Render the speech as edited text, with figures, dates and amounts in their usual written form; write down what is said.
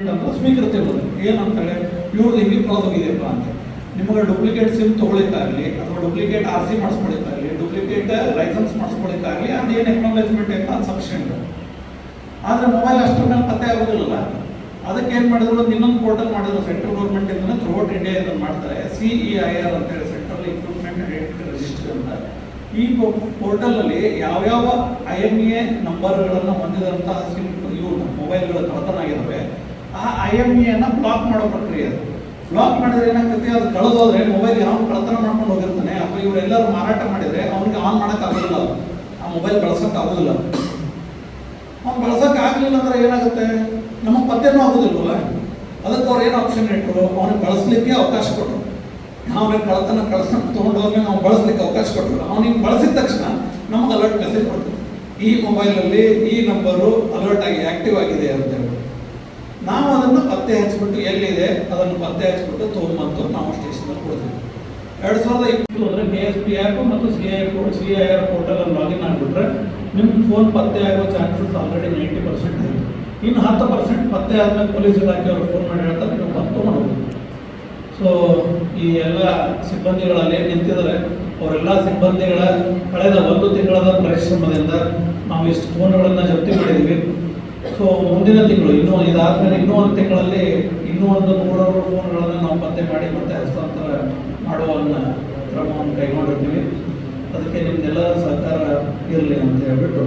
ಸ್ವೀಕೃತಿ ಇರೋದು ಏನಂತೇಳಿ ಇವ್ರದ್ದು ಹಿಂಗೆ ಕಳೆದೋಗಿದೆಯಪ್ಪ ಅಂತ. ನಿಮಗೆ ಡೂಪ್ಲಿಕೇಟ್ ಸಿಮ್ ತೊಗೊಳಿಕ್ಕಾಗಲಿ ಅಥವಾ ಡೂಪ್ಲಿಕೇಟ್ RC ಮಾಡಿಸ್ಕೊಳ್ಳಿಕ್ಕಾಗಲಿ ಡೂಪ್ಲಿಕೇಟ್ ಲೈಸೆನ್ಸ್ ಮಾಡಿಸ್ಕೊಳ್ಳಿಕ್ಕಾಗಲಿ ಅದೇನು ಎಕ್ನಾಲೇಜ್ಮೆಂಟ್ ಇಲ್ಲ ಅದು ಸಫಿಷಿಯೆಂಟ್. ಆದರೆ ಮೊಬೈಲ್ ಅಷ್ಟರ ಮೇಲೆ ಪತ್ತೆ ಆಗೋದಿಲ್ಲ. ಅದಕ್ಕೆ ಏನು ಮಾಡಿದ್ರು, ಇನ್ನೊಂದು ಪೋರ್ಟಲ್ ಮಾಡಿದ್ರು ಸೆಂಟ್ರಲ್ ಗೌರ್ಮೆಂಟ್ ಇಂದ ಥ್ರೂಔಟ್ ಇಂಡಿಯಾ ಇದನ್ನು ಮಾಡ್ತಾರೆ. CEIR ಅಂತೇಳಿ ಸೆಂಟ್ರಲ್ ಇಕ್ವಿಪ್ಮೆಂಟ್ ಐಡೆಂಟಿಟಿ ರಿಜಿಸ್ಟರ್ ಅಂತ. ಈ ಪೋರ್ಟಲಲ್ಲಿ ಯಾವ್ಯಾವ IMEI ನಂಬರ್ಗಳನ್ನು ಹೊಂದಿದಂತಹ ಸಿಮ್ ಇವು ಮೊಬೈಲ್ಗಳು ಕಳ್ಳತನ ಆಗಿದ್ದಾವೆ ಆ IMEI ಬ್ಲಾಕ್ ಮಾಡೋ ಪ್ರಕ್ರಿಯೆ ಅದು. ಬ್ಲಾಕ್ ಮಾಡಿದ್ರೆ ಏನಾಗ್ತೈತಿ, ಅದು ಕಳೆದೋದ್ರೆ ಮೊಬೈಲ್ ಯಾವ ಕಳ್ಳತನ ಮಾಡ್ಕೊಂಡು ಹೋಗಿರ್ತಾನೆ ಅಥವಾ ಇವರೆಲ್ಲರೂ ಮಾರಾಟ ಮಾಡಿದರೆ ಅವನಿಗೆ ಆನ್ ಮಾಡೋಕ್ಕಾಗೋದಿಲ್ಲ, ಆ ಮೊಬೈಲ್ ಬಳಸೋಕ್ಕಾಗೋದಿಲ್ಲ. ಅವ್ನು ಬಳಸೋಕ್ಕಾಗಲಿಲ್ಲ ಅಂದ್ರೆ ಏನಾಗುತ್ತೆ, ನಮಗೆ ಪತ್ತೆನೂ ಆಗೋದಿಲ್ವಲ್ಲ. ಅದಕ್ಕೆ ಅವ್ರು ಏನು ಆಪ್ಷನ್ ಇಟ್ಟರು, ಅವನಿಗೆ ಬಳಸಲಿಕ್ಕೆ ಅವಕಾಶ ಕೊಟ್ಟರು. ಅವನಿಗೆ ಕಳ್ಳತನ ತೊಗೊಂಡೋದ್ಮೇಲೆ ನಾವು ಬಳಸಲಿಕ್ಕೆ ಅವಕಾಶ ಕೊಟ್ಟರು. ಅವನಿಗೆ ಬಳಸಿದ ತಕ್ಷಣ ನಮಗೆ ಅಲರ್ಟ್ ಮೆಸೇಜ್ ಕೊಡ್ತೀವಿ, ಈ ಮೊಬೈಲಲ್ಲಿ ಈ ನಂಬರು ಅಲರ್ಟ್ ಆಗಿ ಆ್ಯಕ್ಟಿವ್ ಆಗಿದೆ ಅಂತೇಳಿ. ನಾವು ಅದನ್ನು ಪತ್ತೆ ಹಚ್ಚಿಬಿಟ್ಟು ಎಲ್ಲಿದೆ ಅದನ್ನು ಪತ್ತೆ ಹಚ್ಚಿಬಿಟ್ಟು ತೊಗೊಂಬಂತು ನಾವು ಸ್ಟೇಷನಲ್ಲಿ ಕೊಡ್ತೀವಿ. 2020 ಅಂದರೆ KSP ಆ್ಯಪ್ ಮತ್ತು CIR ಪೋರ್ಟಲಲ್ಲಿ ಲಾಗಿನ್ ಆಗಿಬಿಟ್ರೆ ನಿಮ್ಮ ಫೋನ್ ಪತ್ತೆ ಆಗೋ ಚಾನ್ಸಸ್ ಆಲ್ರೆಡಿ 90% ಆಯಿತು. ಇನ್ನು 10% ಪತ್ತೆ ಆದಮೇಲೆ ಪೊಲೀಸ್ ಇಲಾಖೆಯವರು ಫೋನ್ ಮಾಡಿ ಹೇಳ್ತಾರೆ ನೀವು ಬಂದು ತೊಗೊಂಡು. ಸೊ ಈ ಎಲ್ಲ ಸಿಬ್ಬಂದಿಗಳಲ್ಲಿ ನಿಂತಿದ್ದಾರೆ, ಅವರೆಲ್ಲ ಸಿಬ್ಬಂದಿಗಳ ಕಳೆದ 1 ತಿಂಗಳ ಪರಿಶ್ರಮದಿಂದ ನಾವು ಇಷ್ಟು ಫೋನ್ಗಳನ್ನು ಜಪ್ತಿ ಮಾಡಿದ್ದೀವಿ. ಸೊ ಮುಂದಿನ ತಿಂಗಳು ಇದಾದಮೇಲೆ ಇನ್ನೂ 1 ತಿಂಗಳಲ್ಲಿ ಇನ್ನೂ ಒಂದು 100 ಫೋನ್ಗಳನ್ನು ನಾವು ಪತ್ತೆ ಮಾಡಿ ಮತ್ತೆ ಹಸ್ತಾಂತರ ಮಾಡುವ ಕ್ರಮವನ್ನು ಕೈಗೊಂಡಿರ್ತೀವಿ. ಅದಕ್ಕೆ ನಿಮ್ದೆಲ್ಲರ ಸಹಕಾರ ಇರಲಿ ಅಂತ ಹೇಳ್ಬಿಟ್ಟು